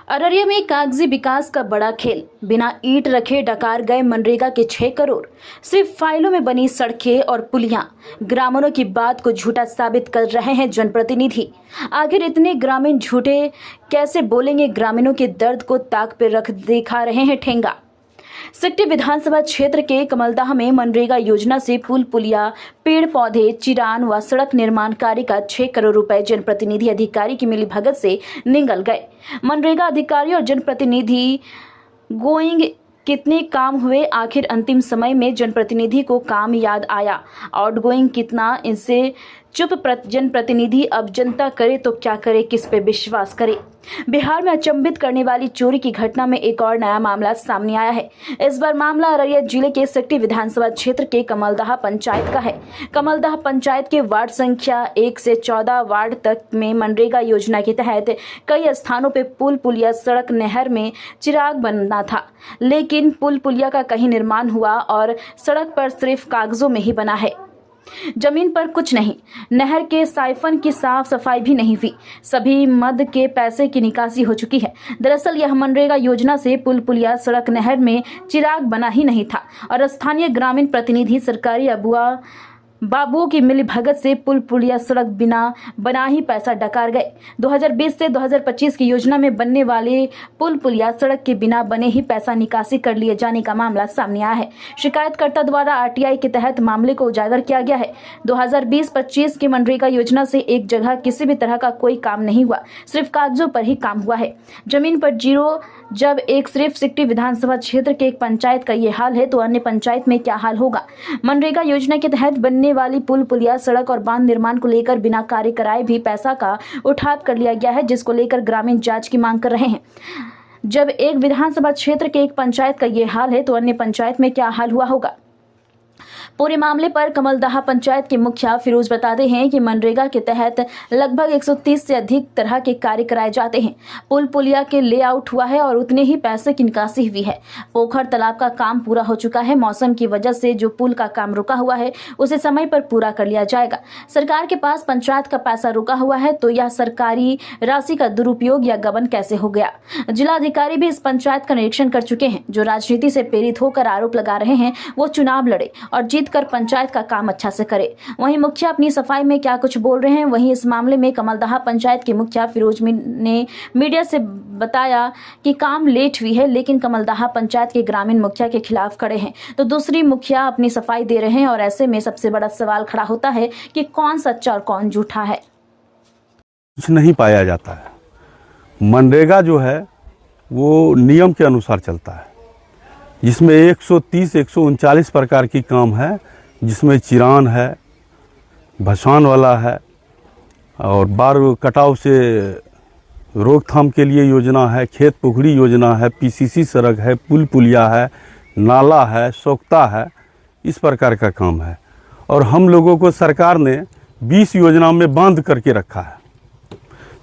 अररिया में कागजी विकास का बड़ा खेल। बिना ईंट रखे डकार गए मनरेगा के 6 करोड़। सिर्फ फाइलों में बनी सड़कें और पुलियां। ग्रामीणों की बात को झूठा साबित कर रहे हैं जनप्रतिनिधि। आखिर इतने ग्रामीण झूठे कैसे बोलेंगे? ग्रामीणों के दर्द को ताक पे रख दिखा रहे हैं ठेंगा। सिकटी विधानसभा क्षेत्र के कमलदाह में मनरेगा योजना से पुल पुलिया, पेड़ पौधे, चिरान व सड़क निर्माण कार्य का 6 करोड़ रुपए जनप्रतिनिधि अधिकारी की मिलीभगत से निगल गए। मनरेगा अधिकारी और जनप्रतिनिधि गोइंग कितने काम हुए? आखिर अंतिम समय में जनप्रतिनिधि को काम याद आया? आउटगोइंग कितना? इससे चुप जनप्रतिनिधि अब जनता करे तो क्या करे, किस पे विश्वास करे? बिहार में अचंभित करने वाली चोरी की घटना में एक और नया मामला सामने आया है। इस बार मामला अररिया जिले के सिकटी विधानसभा क्षेत्र के कमलदाह पंचायत का है। कमलदाह पंचायत के वार्ड संख्या 1 से 14 वार्ड तक में मनरेगा योजना के तहत कई स्थानों पर पुल पुलिया, सड़क, नहर में चिराग बनना था, लेकिन पुल पुलिया का कहीं निर्माण हुआ और सड़क पर सिर्फ कागजों में ही बना है। जमीन पर कुछ नहीं। नहर के साइफन की साफ सफाई भी नहीं हुई। सभी मद के पैसे की निकासी हो चुकी है। दरअसल यह मनरेगा योजना से पुल पुलिया, सड़क, नहर में चिराग बना ही नहीं था और स्थानीय ग्रामीण प्रतिनिधि सरकारी अबुआ बाबुओं की मिलीभगत से पुल पुलिया, सड़क बिना बना ही पैसा डकार गए। 2020 से 2025 की योजना में बनने वाले पुल पुलिया, सड़क के बिना बने ही पैसा निकासी कर लिए जाने का मामला सामने आया है। शिकायतकर्ता द्वारा आरटीआई के तहत मामले को उजागर किया गया है। 2020-25 की मनरेगा योजना से एक जगह किसी भी तरह का कोई काम नहीं हुआ, सिर्फ कागजों पर ही काम हुआ है। जमीन पर जीरो। जब एक सिर्फ सिकटी विधानसभा क्षेत्र के एक पंचायत का ये हाल है तो अन्य पंचायत में क्या हाल होगा? मनरेगा योजना के तहत बनने वाली पुल पुलिया, सड़क और बांध निर्माण को लेकर बिना कार्य कराए भी पैसा का उठाव कर लिया गया है, जिसको लेकर ग्रामीण जांच की मांग कर रहे हैं। जब एक विधानसभा क्षेत्र के एक पंचायत का ये हाल है तो अन्य पंचायत में क्या हाल हुआ होगा? पूरे मामले पर कमलदाह पंचायत के मुखिया फिरोज बताते हैं कि मनरेगा के तहत लगभग 130 से अधिक तरह के कार्य कराए जाते हैं। पुल पुलिया के लेआउट हुआ है और उतने ही पैसे की निकासी हुई है। पोखर तालाब का काम पूरा हो चुका है। मौसम की वजह से जो पुल का काम रुका हुआ है उसे समय पर पूरा कर लिया जाएगा। सरकार के पास पंचायत का पैसा रुका हुआ है तो यह सरकारी राशि का दुरुपयोग या गबन कैसे हो गया? जिलाधिकारी भी इस पंचायत का निरीक्षण कर चुके हैं। जो राजनीति से प्रेरित होकर आरोप लगा रहे हैं वो चुनाव लड़े और जीत कर पंचायत का काम अच्छा से करे। वहीं मुखिया अपनी सफाई में क्या कुछ बोल रहे हैं। वहीं इस मामले में कमलदाह पंचायत के मुखिया फिरोज ने मीडिया से बताया कि काम लेट हुई है, लेकिन कमलदाह पंचायत के ग्रामीण मुखिया के खिलाफ खड़े हैं तो दूसरी मुखिया अपनी सफाई दे रहे हैं और ऐसे में सबसे बड़ा सवाल खड़ा होता है कि कौन सच्चा और कौन झूठा है। कुछ नहीं पाया जाता है। मनरेगा जो है वो नियम के अनुसार चलता है, जिसमें 130-139 प्रकार की काम है, जिसमें चिरान है, भसान वाला है और बार कटाव से रोकथाम के लिए योजना है, खेत पोखड़ी योजना है, पीसीसी सड़क है, पुल पुलिया है, नाला है, सोख्ता है, इस प्रकार का काम है। और हम लोगों को सरकार ने 20 योजना में बांध करके रखा है।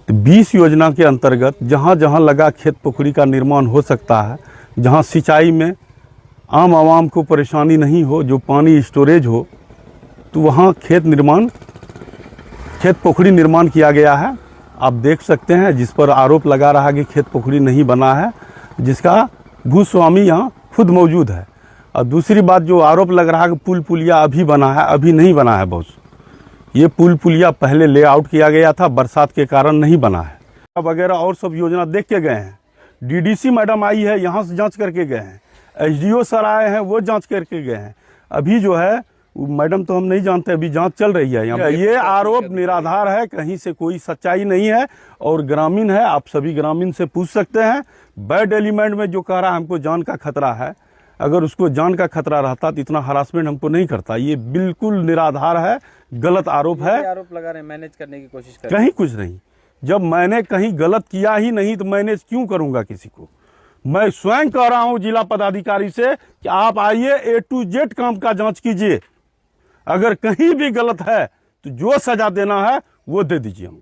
तो 20 योजना के अंतर्गत जहाँ जहाँ लगा खेत पोखड़ी का निर्माण हो सकता है, जहाँ सिंचाई में आम आवाम को परेशानी नहीं हो, जो पानी स्टोरेज हो, तो वहाँ खेत पोखड़ी निर्माण किया गया है। आप देख सकते हैं, जिस पर आरोप लगा रहा है कि खेत पोखड़ी नहीं बना है, जिसका भूस्वामी यहाँ खुद मौजूद है। और दूसरी बात, जो आरोप लग रहा है कि पुल पुलिया अभी बना है, अभी नहीं बना है बॉस। ये पुल पुलिया पहले लेआउट किया गया था, बरसात के कारण नहीं बना है। वगैरह और सब योजना देख के गए हैं। डीडीसी मैडम आई है, यहाँ से जाँच करके गए हैं। एसडीओ सर आए हैं, वो जांच करके गए हैं। अभी जो है मैडम तो हम नहीं जानते, अभी जांच चल रही है यहाँ। ये आरोप निराधार है, कहीं से कोई सच्चाई नहीं है और ग्रामीण है। आप सभी ग्रामीण से पूछ सकते हैं। बैड एलिमेंट में जो कह रहा है हमको जान का खतरा है, अगर उसको जान का खतरा रहता तो इतना हरासमेंट हमको नहीं करता। ये बिल्कुल निराधार है, गलत आरोप है। आरोप लगा रहे हैं, मैनेज करने की कोशिश कर कहीं कुछ नहीं। जब मैंने कहीं गलत किया ही नहीं तो मैनेज क्यों करूँगा किसी को? मैं स्वयं कह रहा हूं जिला पदाधिकारी से कि आप आइए, A to Z काम का जांच कीजिए। अगर कहीं भी गलत है तो जो सजा देना है वो दे दीजिए। हम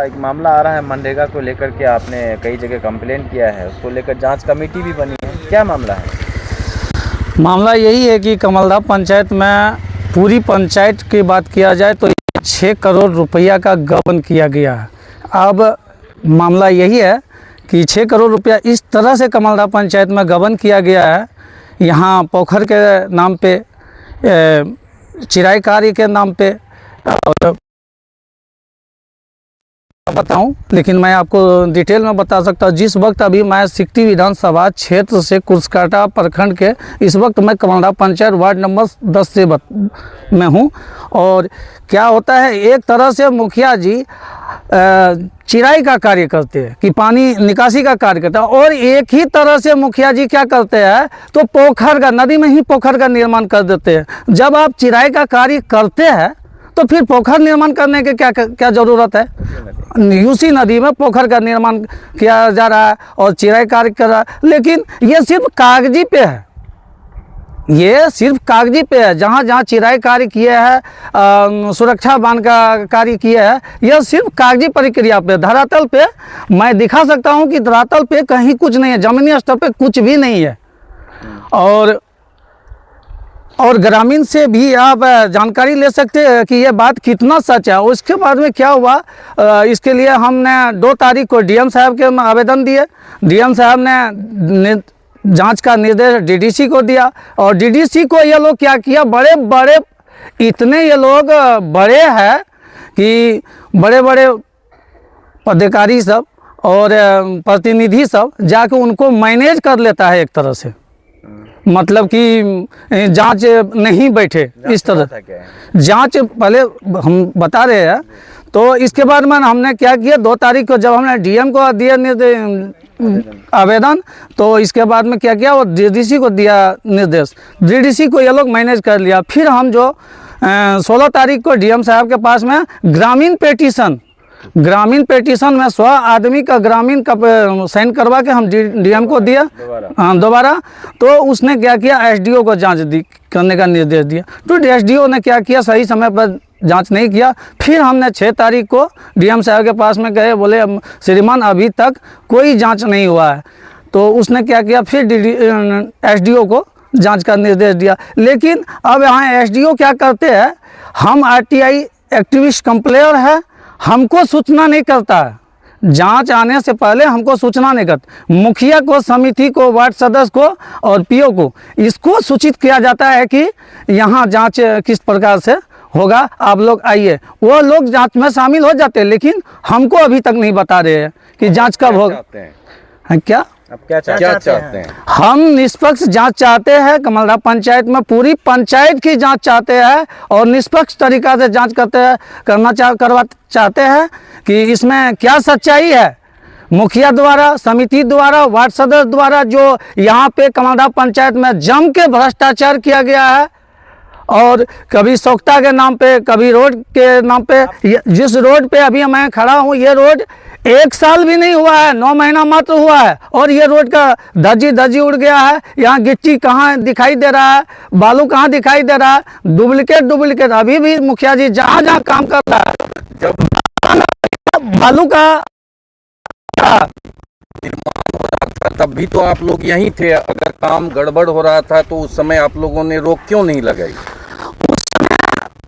एक मामला आ रहा है मनरेगा को लेकर के, आपने कई जगह कंप्लेन किया है, उसको लेकर जांच कमेटी भी बनी है, क्या मामला है? मामला यही है कि कमलदाह पंचायत में पूरी पंचायत की बात किया जाए तो 6 करोड़ रुपया का गबन किया गया है। अब मामला यही है कि 6 करोड़ रुपया इस तरह से कमलदा पंचायत में गबन किया गया है। यहाँ पोखर के नाम पे, चिराई कार्य के नाम पे, और बताऊं, लेकिन मैं आपको डिटेल में बता सकता हूँ। जिस वक्त अभी मैं सिकटी विधानसभा क्षेत्र से कुर्सकाटा प्रखंड के, इस वक्त मैं कमलदा पंचायत वार्ड नंबर 10 से में हूँ। और क्या होता है, एक तरह से मुखिया जी चिराई का कार्य करते हैं कि पानी निकासी का कार्य करते हैं, और एक ही तरह से मुखिया जी क्या करते हैं तो पोखर का, नदी में ही पोखर का निर्माण कर देते हैं। जब आप चिराई का कार्य करते हैं तो फिर पोखर निर्माण करने के क्या ज़रूरत है? उसी नदी में पोखर का निर्माण किया जा रहा है और चिराई कार्य कर रहा है। लेकिन ये सिर्फ कागजी पे है, ये सिर्फ कागजी पे है। जहाँ जहाँ चिराई कार्य किए हैं, सुरक्षा बांध का कार्य किए हैं, यह सिर्फ कागजी प्रक्रिया पे। धरातल पे मैं दिखा सकता हूँ कि धरातल पे कहीं कुछ नहीं है, जमीनी स्तर पे कुछ भी नहीं है। और ग्रामीण से भी आप जानकारी ले सकते हैं कि ये बात कितना सच है। उसके बाद में क्या हुआ, इसके लिए हमने 2 तारीख को डीएम साहब के आवेदन दिए। डीएम साहब ने जांच का निर्देश डीडीसी को दिया, और डीडीसी को ये लोग क्या किया, बड़े बड़े इतने ये लोग बड़े हैं कि बड़े बड़े अधिकारी सब और प्रतिनिधि सब जाके उनको मैनेज कर लेता है एक तरह से। मतलब कि जांच नहीं बैठे इस तरह। जांच पहले हम बता रहे हैं। तो इसके बाद में हमने क्या किया, 2 तारीख को जब हमने डीएम को दिया आवेदन, तो इसके बाद में क्या किया, वो डीडीसी को दिया निर्देश। डीडीसी को ये लोग मैनेज कर लिया। फिर हम जो 16 तारीख को डीएम साहब के पास में ग्रामीण पेटिशन में 100 आदमी का ग्रामीण का साइन करवा के हम डीएम को दिया दोबारा। तो उसने क्या किया, एसडीओ को जांच करने का निर्देश दिया। तो एसडीओ ने क्या किया, सही समय पर जांच नहीं किया। फिर हमने 6 तारीख को डीएम साहब के पास में गए, बोले श्रीमान अभी तक कोई जांच नहीं हुआ है। तो उसने क्या किया, फिर एसडीओ को जांच का निर्देश दिया। लेकिन अब यहाँ एसडीओ क्या करते हैं, हम आरटीआई एक्टिविस्ट कंप्लेयर है, हमको सूचना नहीं करता है। जांच आने से पहले हमको सूचना नहीं करता। मुखिया को, समिति को, वार्ड सदस्य को और पीओ को इसको सूचित किया जाता है कि यहाँ जांच किस प्रकार से होगा, आप लोग आइए। वो लोग जांच में शामिल हो जाते हैं, लेकिन हमको अभी तक नहीं बता रहे हैं कि जांच कब होगा। क्या अब क्या चाहते हैं? हम निष्पक्ष जांच चाहते हैं। कमलदा पंचायत में पूरी पंचायत की जांच चाहते हैं और निष्पक्ष तरीका से जांच करवा चाहते हैं कि इसमें क्या सच्चाई है। मुखिया द्वारा, समिति द्वारा, वार्ड सदस्य द्वारा जो यहाँ पे कमलदा पंचायत में जम के भ्रष्टाचार किया गया है, और कभी सौख्ता के नाम पे, कभी रोड के नाम पे। जिस रोड पे अभी मैं खड़ा हूँ, ये रोड 1 साल भी नहीं हुआ है, 9 महीना मात्र हुआ है, और ये रोड का धज्जी उड़ गया है। यहाँ गिट्टी कहाँ दिखाई दे रहा है, बालू कहाँ दिखाई दे रहा है, डुप्लीकेट। अभी भी मुखिया जी जहाँ जहाँ काम कर रहा है, जब बालू का निर्माण हो रहा था तब भी तो आप लोग यहीं थे। अगर काम गड़बड़ हो रहा था तो उस समय आप लोगों ने रोक क्यों नहीं लगाई? उस समय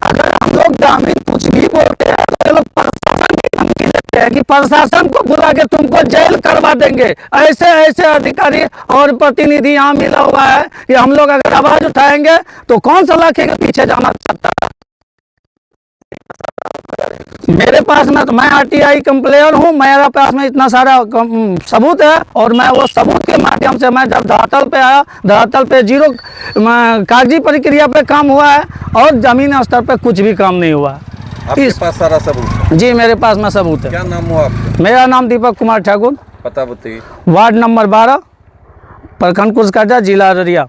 अगर हम लोग ग्रामीण कुछ भी बोलते हैं तो लोग प्रशासन की धमकी देते हैं कि प्रशासन को बुला के तुमको जेल करवा देंगे। ऐसे अधिकारी और प्रतिनिधि यहाँ मिला हुआ है कि हम लोग अगर आवाज उठाएंगे तो कौन सा लाखे के पीछे जाना चाहता है। मेरे पास में तो मैं आरटीआई कंप्लेयर हूँ, मेरे पास में इतना सारा सबूत है, और मैं वो सबूत के माध्यम से मैं जब धरातल पे आया, धरातल पे 0 कागजी प्रक्रिया पे काम हुआ है और जमीन स्तर पे कुछ भी काम नहीं हुआ। आपके पास सारा सबूत है? जी मेरे पास में सबूत है। क्या नाम हुआ आपका? मेरा नाम दीपक कुमार ठाकुर, पता बताइए। वार्ड नंबर 12, प्रखंड कुर्सकाटा, जिला अररिया।